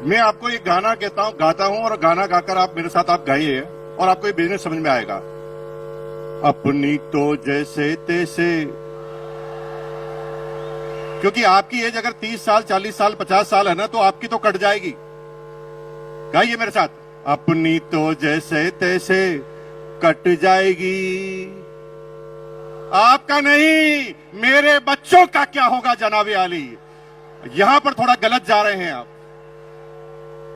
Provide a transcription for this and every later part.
मैं आपको एक गाना गाता हूं और गाना गाकर आप मेरे साथ आप गाइए और आपको ये बिजनेस समझ में आएगा। अपनी तो जैसे तैसे, क्योंकि आपकी एज अगर 30 साल 40 साल 50 साल है ना, तो आपकी तो कट जाएगी। गाइए मेरे साथ, अपनी तो जैसे तैसे कट जाएगी, आपका नहीं मेरे बच्चों का क्या होगा जनाबे आली। यहां पर थोड़ा गलत जा रहे हैं आप,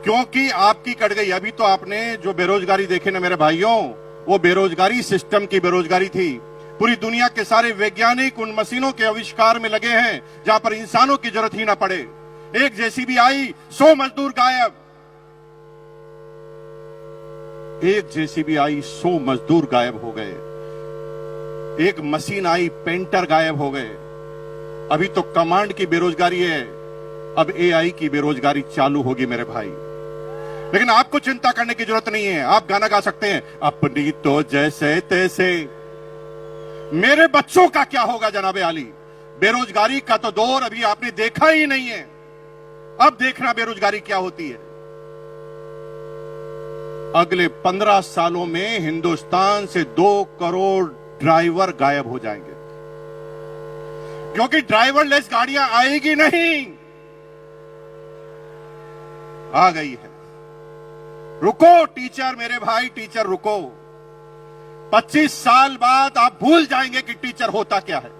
क्योंकि आपकी कट गई। अभी तो आपने जो बेरोजगारी देखे ना मेरे भाइयों, वो बेरोजगारी सिस्टम की बेरोजगारी थी। पूरी दुनिया के सारे वैज्ञानिक उन मशीनों के आविष्कार में लगे हैं जहां पर इंसानों की जरूरत ही ना पड़े। एक जेसीबी आई, 100 मजदूर गायब। एक जेसीबी आई, 100 मजदूर गायब हो गए। एक मशीन आई, पेंटर गायब हो गए। अभी तो कमांड की बेरोजगारी है, अब एआई की बेरोजगारी चालू होगी मेरे भाई। लेकिन आपको चिंता करने की जरूरत नहीं है। आप गाना गा सकते हैं, अपनी तो जैसे तैसे मेरे बच्चों का क्या होगा जनाबे आली। बेरोजगारी का तो दौर अभी आपने देखा ही नहीं है, अब देखना बेरोजगारी क्या होती है। अगले 15 सालों में हिंदुस्तान से 2 करोड़ ड्राइवर गायब हो जाएंगे, क्योंकि ड्राइवरलेस गाड़ियां आएगी नहीं। आ गई है। रुको टीचर, मेरे भाई टीचर रुको। 25 साल बाद आप भूल जाएंगे कि टीचर होता क्या है,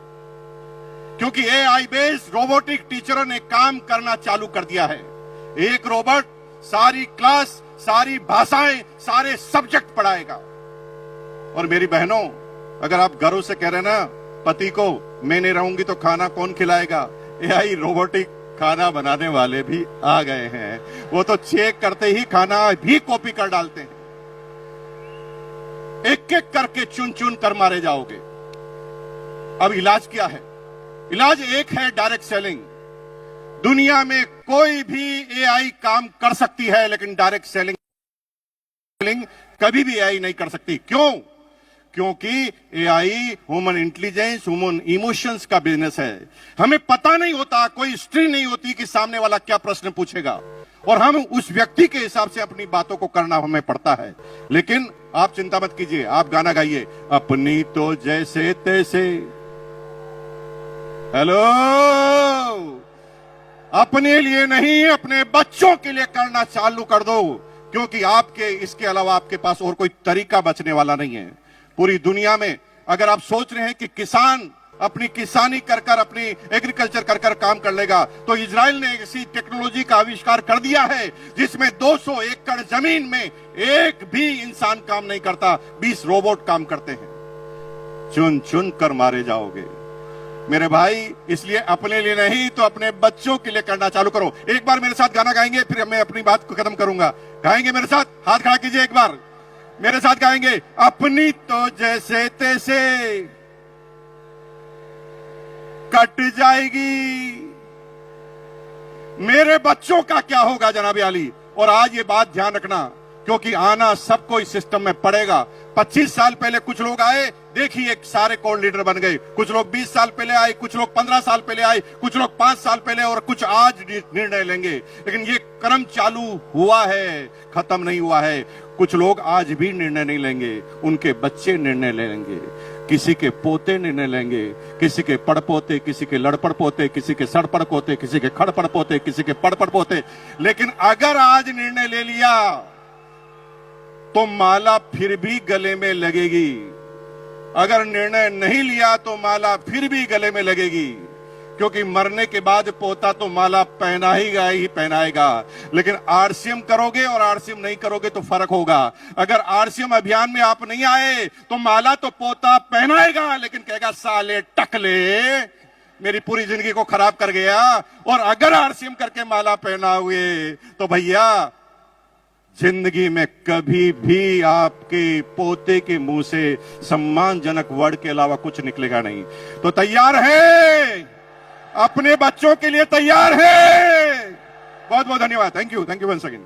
क्योंकि एआई बेस्ड रोबोटिक टीचरों ने काम करना चालू कर दिया है। एक रोबोट सारी क्लास, सारी भाषाएं, सारे सब्जेक्ट पढ़ाएगा। और मेरी बहनों, अगर आप गर्व से कह रहे ना पति को मैं नहीं रहूंगी तो खाना कौन खिलाएगा, एआई रोबोटिक खाना बनाने वाले भी आ गए हैं। वो तो चेक करते ही खाना भी कॉपी कर डालते हैं। एक एक करके चुन चुन कर मारे जाओगे। अब इलाज क्या है? इलाज एक है, डायरेक्ट सेलिंग। दुनिया में कोई भी एआई काम कर सकती है, लेकिन डायरेक्ट सेलिंग कभी भी एआई नहीं कर सकती। क्यों? क्योंकि AI human intelligence, human emotions का बिजनेस है। हमें पता नहीं होता, कोई हिस्ट्री नहीं होती कि सामने वाला क्या प्रश्न पूछेगा, और हम उस व्यक्ति के हिसाब से अपनी बातों को करना हमें पड़ता है। लेकिन आप चिंता मत कीजिए, आप गाना गाइए, अपनी तो जैसे तैसे। हेलो, अपने लिए नहीं, अपने बच्चों के लिए करना चालू कर दो, क्योंकि आपके इसके अलावा आपके पास और कोई तरीका बचने वाला नहीं है। पूरी दुनिया में अगर आप सोच रहे हैं कि किसान अपनी किसानी कर कर, अपनी एग्रीकल्चर कर कर काम कर लेगा, तो इजराइल ने ऐसी टेक्नोलॉजी का आविष्कार कर दिया है जिसमें 200 एकड़ जमीन में एक भी इंसान काम नहीं करता, 20 रोबोट काम करते हैं। चुन चुन कर मारे जाओगे मेरे भाई। इसलिए अपने लिए नहीं तो अपने बच्चों के लिए करना चालू करो। एक बार मेरे साथ गाना गाएंगे, फिर मैं अपनी बात को खत्म करूंगा। गाएंगे मेरे साथ? हाथ खड़ा कीजिए, एक बार मेरे साथ गाएंगे, अपनी तो जैसे तैसे कट जाएगी, मेरे बच्चों का क्या होगा जनाबे आली। और आज ये बात ध्यान रखना, क्योंकि आना सबको इस सिस्टम में पड़ेगा। 25 साल पहले कुछ लोग आए, देखिए सारे कोर लीडर बन गए। कुछ लोग 20 साल पहले आए, कुछ लोग 15 साल पहले आए, कुछ लोग 5 साल पहले, और कुछ आज निर्णय लेंगे। लेकिन ये क्रम चालू हुआ है, खत्म नहीं हुआ है। कुछ लोग आज भी निर्णय नहीं लेंगे, उनके बच्चे निर्णय लेंगे, किसी के पोते निर्णय लेंगे, किसी के पड़पोते, किसी के लड़पड़ पोते, किसी के सड़पड़ पोते, किसी के खड़पड़ पोते, किसी के पड़पड़ पोते। लेकिन अगर आज निर्णय ले लिया तो माला फिर भी गले में लगेगी। अगर निर्णय नहीं लिया तो माला फिर भी गले में लगेगी, क्योंकि मरने के बाद पोता तो माला पहनाएगा। लेकिन आरसीएम करोगे और आरसीएम नहीं करोगे तो फर्क होगा। अगर आरसीएम अभियान में आप नहीं आए तो माला तो पोता पहनाएगा, लेकिन कहेगा साले टकले मेरी पूरी जिंदगी को खराब कर गया। और अगर आरसीएम करके माला पहनाओगे तो भैया जिंदगी में कभी भी आपके पोते के मुंह से सम्मानजनक वर्ड के अलावा कुछ निकलेगा नहीं। तो तैयार है? अपने बच्चों के लिए तैयार है? बहुत बहुत धन्यवाद। Thank you once again.